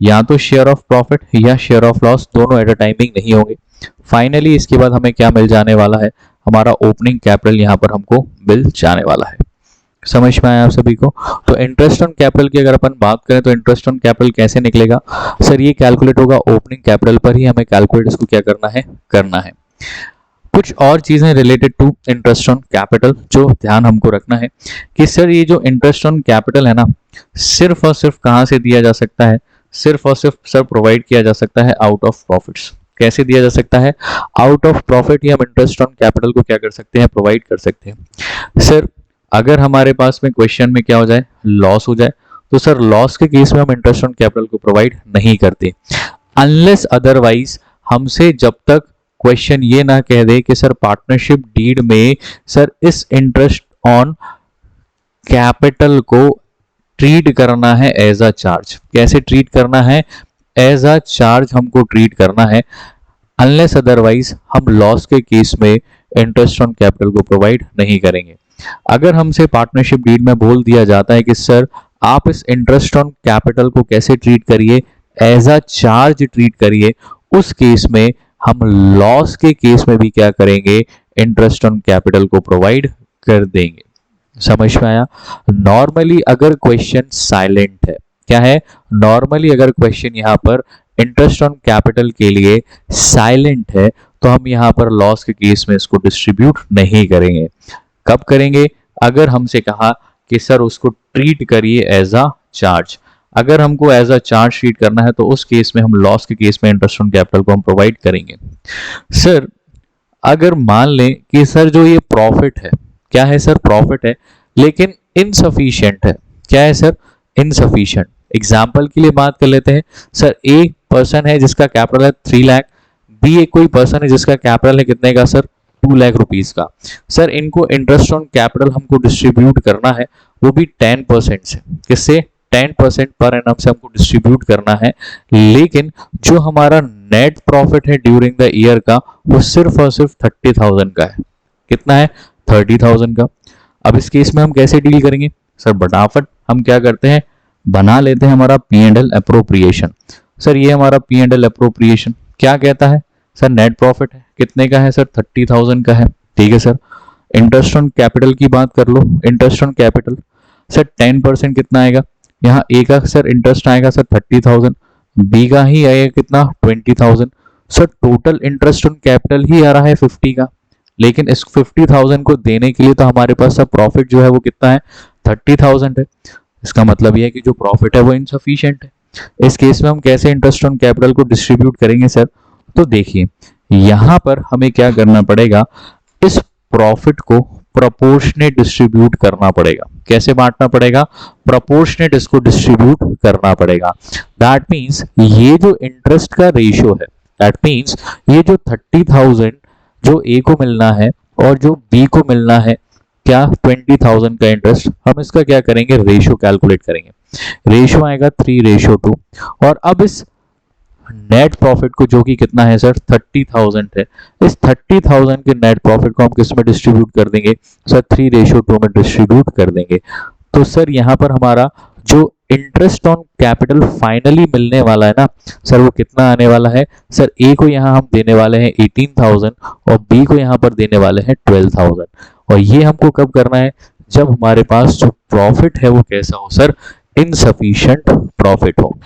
या तो शेयर ऑफ प्रॉफिट या शेयर ऑफ लॉस दोनों एट अ टाइमिंग नहीं होंगे। फाइनली इसके बाद हमें क्या मिल जाने वाला है, हमारा ओपनिंग कैपिटल यहाँ पर हमको मिल जाने वाला है। समझ में आया आप सभी को। तो इंटरेस्ट ऑन कैपिटल की अगर अपन बात करें तो इंटरेस्ट ऑन कैपिटल कैसे निकलेगा सर, ये कैलकुलेट होगा ओपनिंग कैपिटल पर ही, हमें कैलकुलेट इसको क्या करना है। कुछ और चीजें related to interest on capital जो ध्यान हमको रखना है कि सर ये जो इंटरेस्ट ऑन कैपिटल है ना, सिर्फ और सिर्फ कहाँ से दिया जा सकता है, सिर्फ और सिर्फ सर प्रोवाइड किया जा सकता है आउट ऑफ प्रॉफिट्स। कैसे दिया जा सकता है, आउट ऑफ प्रॉफिट ही हम इंटरेस्ट ऑन कैपिटल को क्या कर सकते हैं, प्रोवाइड कर सकते हैं। सर अगर हमारे पास में क्वेश्चन में क्या हो जाए, लॉस हो जाए, तो सर लॉस के केस में हम इंटरेस्ट ऑन कैपिटल को प्रोवाइड नहीं करते, अनलेस अदरवाइज हमसे जब तक क्वेश्चन ये ना कह दे कि सर पार्टनरशिप डीड में सर इस इंटरेस्ट ऑन कैपिटल को ट्रीट करना है एज अ चार्ज। कैसे ट्रीट करना है, एज अ चार्ज हमको ट्रीट करना है। अनलेस अदरवाइज हम लॉस के केस में इंटरेस्ट ऑन कैपिटल को प्रोवाइड नहीं करेंगे। अगर हमसे पार्टनरशिप डीड में बोल दिया जाता है कि सर आप इस इंटरेस्ट ऑन कैपिटल को कैसे ट्रीट करिए, एज अ चार्ज ट्रीट करिए, उस केस में हम लॉस के केस में भी क्या करेंगे, इंटरेस्ट ऑन कैपिटल को प्रोवाइड कर देंगे। समझ में आया। नॉर्मली अगर क्वेश्चन साइलेंट है, क्या है, नॉर्मली अगर क्वेश्चन यहाँ पर इंटरेस्ट ऑन कैपिटल के लिए साइलेंट है तो हम यहाँ पर लॉस के केस में इसको डिस्ट्रीब्यूट नहीं करेंगे। कब करेंगे, अगर हमसे कहा कि सर उसको ट्रीट करिए एज अ चार्ज। अगर हमको एज अ चार्ज ट्रीट करना है तो उस केस में हम लॉस के केस में इंटरेस्ट ऑन कैपिटल को हम प्रोवाइड करेंगे। सर अगर मान लें कि सर जो ये प्रॉफिट है, क्या है सर, प्रॉफिट है लेकिन इनसफिशिएंट है। क्या है सर, इनसफिशिएंट। एग्जाम्पल के लिए बात कर लेते हैं, सर एक पर्सन है जिसका कैपिटल है 3 लाख, बी एक कोई पर्सन है जिसका कैपिटल है कितने का सर, 2 लाख रुपीज का। सर इनको इंटरेस्ट ऑन कैपिटल हमको डिस्ट्रीब्यूट करना है, वो भी 10% से। किससे, 10% पर एनम से हमको डिस्ट्रीब्यूट करना है। लेकिन जो हमारा नेट प्रॉफिट है ड्यूरिंग द ईयर का वो सिर्फ और सिर्फ 30,000 का है। कितना है, 30,000 का। अब इस केस में हम कैसे डील करेंगे सर, फटाफट हम क्या करते हैं, बना लेते हैं हमारा P&L अप्रोप्रिएशन। सर ये हमारा P&L अप्रोप्रिएशन क्या कहता है सर, नेट प्रॉफिट है कितने का है सर, 30,000 का है। ठीक है सर, इंटरेस्ट ऑन कैपिटल की बात कर लो। इंटरेस्ट ऑन कैपिटल सर 10% कितना आएगा, यहाँ ए का सर इंटरेस्ट आएगा सर 30,000, बी का ही आएगा कितना 20,000। Sir total interest on capital ही आ रहा है 50 का, लेकिन इस 50,000 को देने के लिए तो हमारे पास सब प्रॉफिट जो है वो कितना है, 30,000 है। इसका मतलब यह है कि जो प्रॉफिट है वो इनसफिशिएंट है। इस केस में हम कैसे इंटरेस्ट ऑन कैपिटल को डिस्ट्रीब्यूट करेंगे सर, तो देखिए यहां पर हमें क्या करना पड़ेगा, इस प्रॉफिट को प्रोपोर्शनेट डिस्ट्रीब्यूट करना पड़ेगा। कैसे बांटना पड़ेगा, प्रोपोर्शनेट इसको डिस्ट्रीब्यूट करना पड़ेगा। दैट मींस ये जो इंटरेस्ट का रेशियो है, दैट मींस ये जो 30,000 जो ए को मिलना है और जो बी को मिलना है क्या 20,000 का इंटरेस्ट, हम इसका क्या करेंगे, रेशियो कैलकुलेट करेंगे। रेशियो आएगा 3:2। और अब इस नेट प्रॉफिट को जो कि कितना है सर 30,000 है, इस 30,000 के नेट प्रॉफिट को हम किस में डिस्ट्रीब्यूट कर देंगे सर, 3:2 में डिस्ट्रीब्यूट कर देंगे। तो सर यहाँ पर हमारा जो इंटरेस्ट ऑन कैपिटल फाइनली मिलने वाला है ना सर, वो कितना आने वाला है सर, ए को यहाँ हम देने वाले हैं 18,000 और बी को यहाँ पर देने वाले हैं 12,000। और ये हमको कब करना है, जब हमारे पास जो प्रॉफिट है वो कैसा हो सर, इनसफिशिएंट प्रॉफिट हो।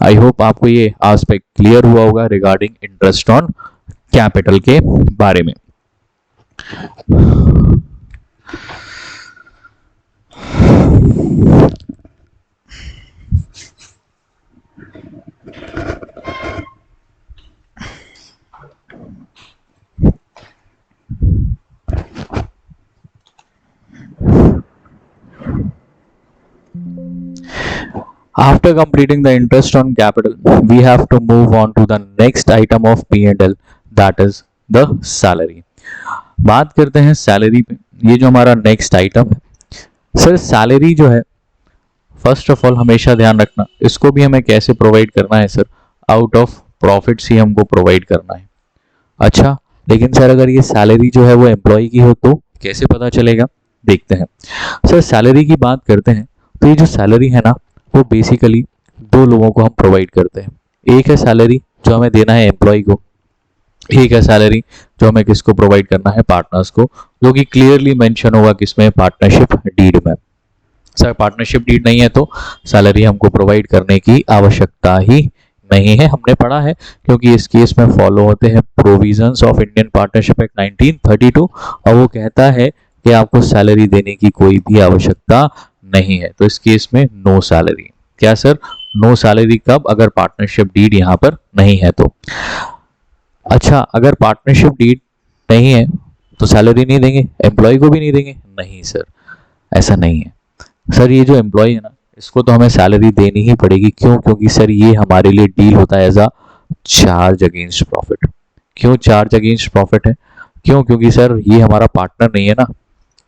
आई होप आपको ये आस्पेक्ट क्लियर हुआ होगा रिगार्डिंग इंटरेस्ट ऑन कैपिटल के बारे में। After completing the interest on capital, we have to move on to the next item of P&L, that is the salary. बात करते हैं सैलरी पे। ये जो हमारा नेक्स्ट आइटम है सर, सैलरी जो है फर्स्ट ऑफ ऑल हमेशा ध्यान रखना, इसको भी हमें कैसे प्रोवाइड करना है सर, आउट ऑफ प्रॉफिट्स ही हमको प्रोवाइड करना है। अच्छा, लेकिन सर अगर ये सैलरी जो है वो एम्प्लॉय की हो तो कैसे पता चलेगा, देखते हैं। सर सैलरी की बात करते हैं तो ये जो सैलरी है ना, वो बेसिकली दो लोगों को हम प्रोवाइड करते हैं। एक है सैलरी जो हमें देना है एम्प्लॉय को, एक है सैलरी जो हमें किसको प्रोवाइड करना है, पार्टनर्स को, जो कि क्लियरली मेंशन होगा किसमें, पार्टनरशिप डीड में। सर पार्टनरशिप डीड नहीं है तो सैलरी हमको प्रोवाइड करने की आवश्यकता ही नहीं है, हमने पढ़ा है, क्योंकि इस केस में फॉलो होते हैं provisions of Indian partnership act 1932 और वो कहता है कि आपको सैलरी देने की कोई भी आवश्यकता नहीं है। तो इस केस में नो सैलरी। क्या सर, नो सैलरी कब, अगर पार्टनरशिप डीड यहाँ पर नहीं है तो। अच्छा, अगर पार्टनरशिप डीड नहीं है तो सैलरी नहीं देंगे, एम्प्लॉय को भी नहीं देंगे, नहीं सर ऐसा नहीं है। सर ये जो एम्प्लॉय है ना, इसको तो हमें सैलरी देनी ही पड़ेगी। क्यों, क्योंकि सर ये हमारे लिए डील होता है as a charge against profit. क्यों चार्ज अगेंस्ट प्रॉफिट है, क्यों, क्योंकि सर ये हमारा पार्टनर नहीं है ना,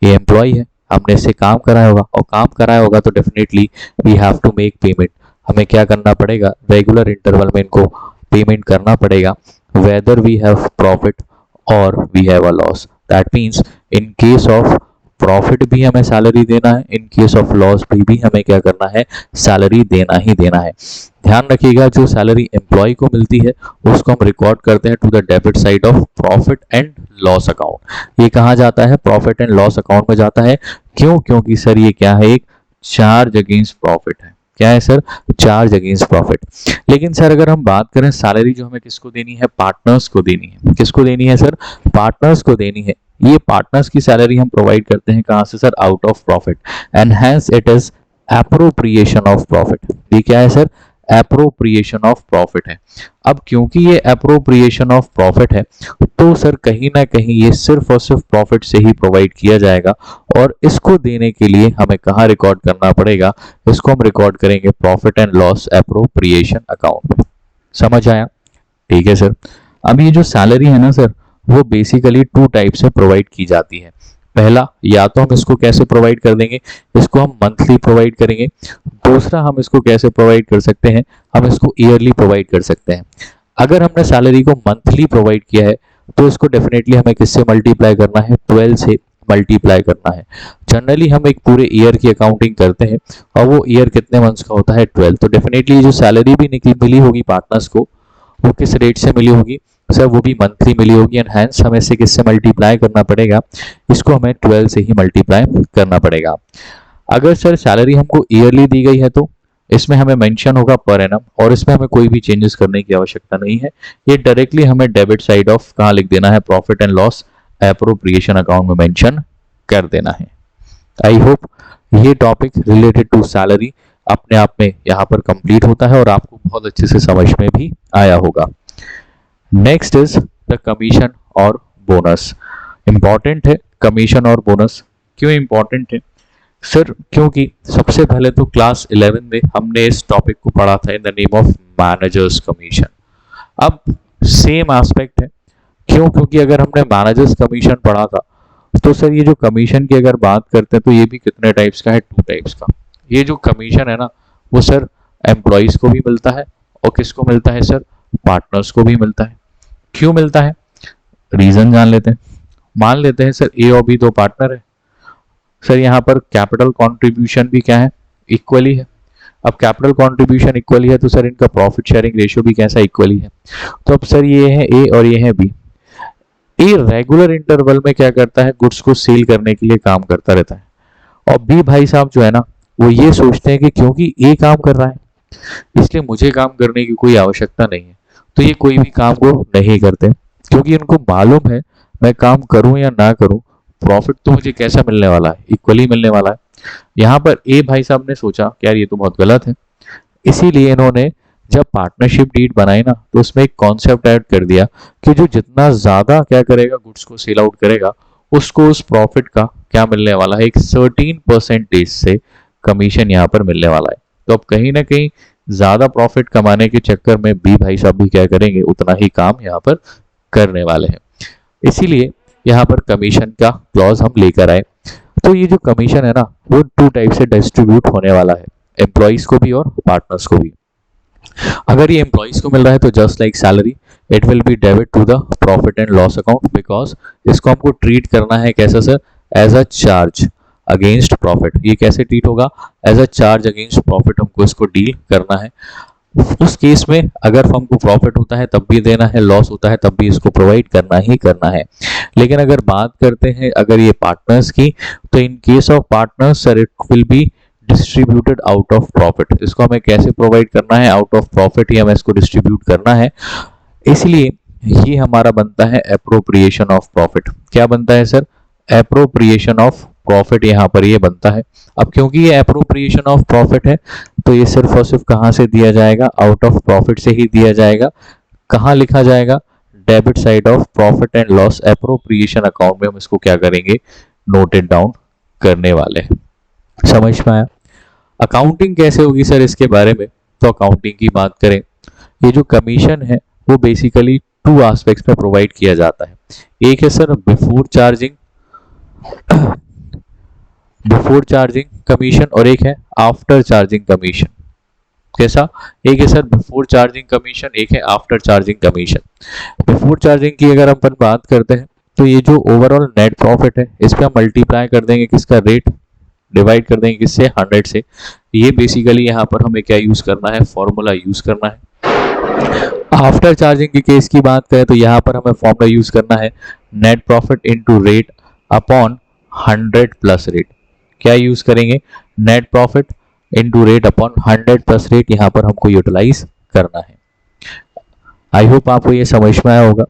ये एम्प्लॉय है, हमने इससे काम कराया होगा और काम कराया होगा तो definitely we have to make payment. हमें क्या करना पड़ेगा, रेगुलर इंटरवल में इनको पेमेंट करना पड़ेगा, वेदर वी हैव प्रॉफिट और we have a loss. That means in case of profit भी हमें सैलरी देना है, इन केस ऑफ लॉस भी हमें क्या करना है, सैलरी देना ही देना है। ध्यान रखिएगा, जो सैलरी एम्प्लॉय को मिलती है उसको हम रिकॉर्ड करते हैं to the debit side of profit and loss account. ये कहाँ जाता है, प्रॉफिट एंड लॉस अकाउंट में जाता है। क्यों, क्योंकि सर ये क्या है, एक चार्ज अगेंस्ट प्रॉफिट है। क्या है सर, चार्ज अगेंस्ट प्रॉफिट। लेकिन सर अगर हम बात करें सैलरी जो हमें किसको देनी है, पार्टनर्स को देनी है। किसको देनी है सर, पार्टनर्स को देनी है। ये पार्टनर्स की सैलरी हम प्रोवाइड करते हैं कहां से sir, out of profit, and hence it is appropriation of profit. ये क्या है सर, एप्रोप्रिएशन ऑफ प्रॉफिट है। अब क्योंकि ये एप्रोप्रिएशन ऑफ प्रॉफिट है तो सर कहीं ना कहीं ये सिर्फ और सिर्फ प्रॉफिट से ही प्रोवाइड किया जाएगा, और इसको देने के लिए हमें कहाँ रिकॉर्ड करना पड़ेगा, इसको हम रिकॉर्ड करेंगे profit and loss appropriation account. समझ आया, ठीक है सर। अब ये जो सैलरी है ना सर, वो बेसिकली टू टाइप से प्रोवाइड की जाती है। पहला, या तो हम इसको कैसे प्रोवाइड कर देंगे, इसको हम मंथली प्रोवाइड करेंगे। दूसरा, हम इसको कैसे प्रोवाइड कर सकते हैं, हम इसको ईयरली प्रोवाइड कर सकते हैं। अगर हमने सैलरी को मंथली प्रोवाइड किया है तो इसको डेफिनेटली हमें किससे मल्टीप्लाई करना है, 12 से मल्टीप्लाई करना है। जनरली हम एक पूरे ईयर की अकाउंटिंग करते हैं और वो ईयर कितने मंथ्स का होता है, 12। तो डेफिनेटली जो सैलरी भी मिली होगी पार्टनर्स को, वो किस रेट से मिली होगी सर, वो भी मंथली मिली होगी, एंड हैंस हमें इसे किससे मल्टीप्लाई करना पड़ेगा, इसको हमें 12 से ही मल्टीप्लाई करना पड़ेगा। अगर सर सैलरी हमको ईयरली दी गई है तो इसमें हमें मेंशन होगा पर एनम, और इसमें हमें कोई भी चेंजेस करने की आवश्यकता नहीं है। ये डायरेक्टली हमें डेबिट साइड ऑफ कहाँ लिख देना है, profit and loss appropriation account में मेंशन कर देना है। आई होप ये टॉपिक रिलेटेड टू सैलरी अपने आप में यहाँ पर कंप्लीट होता है और आपको बहुत अच्छे से समझ में भी आया होगा। नेक्स्ट इज द कमीशन और बोनस। इंपॉर्टेंट है कमीशन और बोनस। क्यों इंपॉर्टेंट है सर, क्योंकि सबसे पहले तो क्लास 11 में हमने इस टॉपिक को पढ़ा था in the name of managers commission. अब सेम एस्पेक्ट है। क्यों, क्योंकि अगर हमने मैनेजर्स कमीशन पढ़ा था तो सर ये जो कमीशन की अगर बात करते हैं तो ये भी कितने टाइप्स का है, 2 टाइप्स का। ये जो कमीशन है ना, वो सर एम्प्लॉयज को भी मिलता है और किसको मिलता है सर, पार्टनर्स को भी मिलता है। क्यों मिलता है, रीजन जान लेते हैं। मान लेते हैं सर ए और बी 2 पार्टनर है सर, यहाँ पर कैपिटल कंट्रीब्यूशन भी क्या है, इक्वली है। अब कैपिटल कंट्रीब्यूशन इक्वली है तो सर इनका प्रॉफिट शेयरिंग रेशियो भी कैसा, इक्वली है। तो अब सर ये है ए और ये है बी। ए रेगुलर इंटरवल में क्या करता है, गुड्स को सेल करने के लिए काम करता रहता है, और बी भाई साहब जो है ना, वो ये सोचते हैं कि क्योंकि ए काम कर रहा है इसलिए मुझे काम करने की कोई आवश्यकता नहीं है। तो ये कोई भी काम को नहीं करते, क्योंकि इनको मालूम है मैं काम करूं या ना करूं, प्रॉफिट तो मुझे कैसा मिलने वाला है, इक्वली मिलने वाला है। यहाँ पर ए भाई साहब ने सोचा कि यार ये तो बहुत गलत है, इसीलिए इन्होंने जब पार्टनरशिप डीड बनाई ना, तो उसमें एक कॉन्सेप्ट ऐड कर दिया कि जो जितना ज्यादा क्या करेगा, गुड्स को सेल आउट करेगा, उसको उस प्रॉफिट का क्या मिलने वाला है, एक 13% से कमीशन यहाँ पर मिलने वाला है। तो अब कहीं ना कहीं ज्यादा प्रॉफिट कमाने के चक्कर में बी भाई साहब भी क्या करेंगे, उतना ही काम यहाँ पर करने वाले हैं। इसीलिए यहाँ पर कमीशन का क्लॉज हम लेकर आए। तो ये जो कमीशन है ना, वो 2 टाइप से डिस्ट्रीब्यूट होने वाला है, एम्प्लॉइज को भी और पार्टनर्स को भी। अगर ये एम्प्लॉइज को मिल रहा है तो just like salary it will be debit to the profit and loss account, because इसको हमको ट्रीट करना है कैसे sir, as a charge against profit. ये कैसे ट्रीट होगा, as a charge against profit हमको इसको डील करना है। उस केस में अगर हमको प्रॉफिट होता है तब भी देना है, लॉस होता है तब भी इसको प्रोवाइड करना ही करना है। लेकिन अगर बात करते हैं अगर ये पार्टनर्स की, तो इन case of partners sir it will be distributed out of profit. इसको हमें कैसे प्रोवाइड करना है, आउट ऑफ प्रॉफिट ही हमें इसको डिस्ट्रीब्यूट करना है। इसलिए ये हमारा बनता है एप्रोप्रिएशन ऑफ प्रॉफिट। क्या बनता है सर, एप्रोप्रिएशन ऑफ प्रॉफिट यहाँ पर ये बनता है। अब क्योंकि ये एप्रोप्रिएशन ऑफ प्रॉफिट है, तो ये सिर्फ और सिर्फ कहाँ से दिया जाएगा, आउट ऑफ प्रॉफिट से ही दिया जाएगा। कहाँ लिखा जाएगा, debit side of profit and loss appropriation account में हम इसको क्या करेंगे, नोटेड डाउन करने वाले हैं। समझ में आया। अकाउंटिंग कैसे होगी सर इसके बारे में, तो अकाउंटिंग की बात करें, ये जो कमीशन है वो बेसिकली 2 एस्पेक्ट्स में प्रोवाइड किया जाता है। एक है सर बिफोर चार्जिंग कमीशन, और एक है आफ्टर चार्जिंग कमीशन। कैसा, एक है सर बिफोर चार्जिंग कमीशन, एक है after charging commission. Before charging की अगर अपन बात करते हैं, तो ये जो ओवरऑल नेट प्रॉफिट है इस पे हम मल्टीप्लाई कर देंगे किसका, रेट डिवाइड कर देंगे किससे, 100 से। ये बेसिकली यहाँ पर हमें क्या यूज करना है, फॉर्मूला यूज करना है। आफ्टर चार्जिंग के केस की बात करें तो यहाँ पर हमें फॉर्मूला यूज करना है, net profit into rate upon 100 plus rate. क्या यूज करेंगे, net profit into rate upon 100 plus rate, यहाँ पर हमको यूटिलाइज करना है। आई होप आपको ये समझ में आया होगा।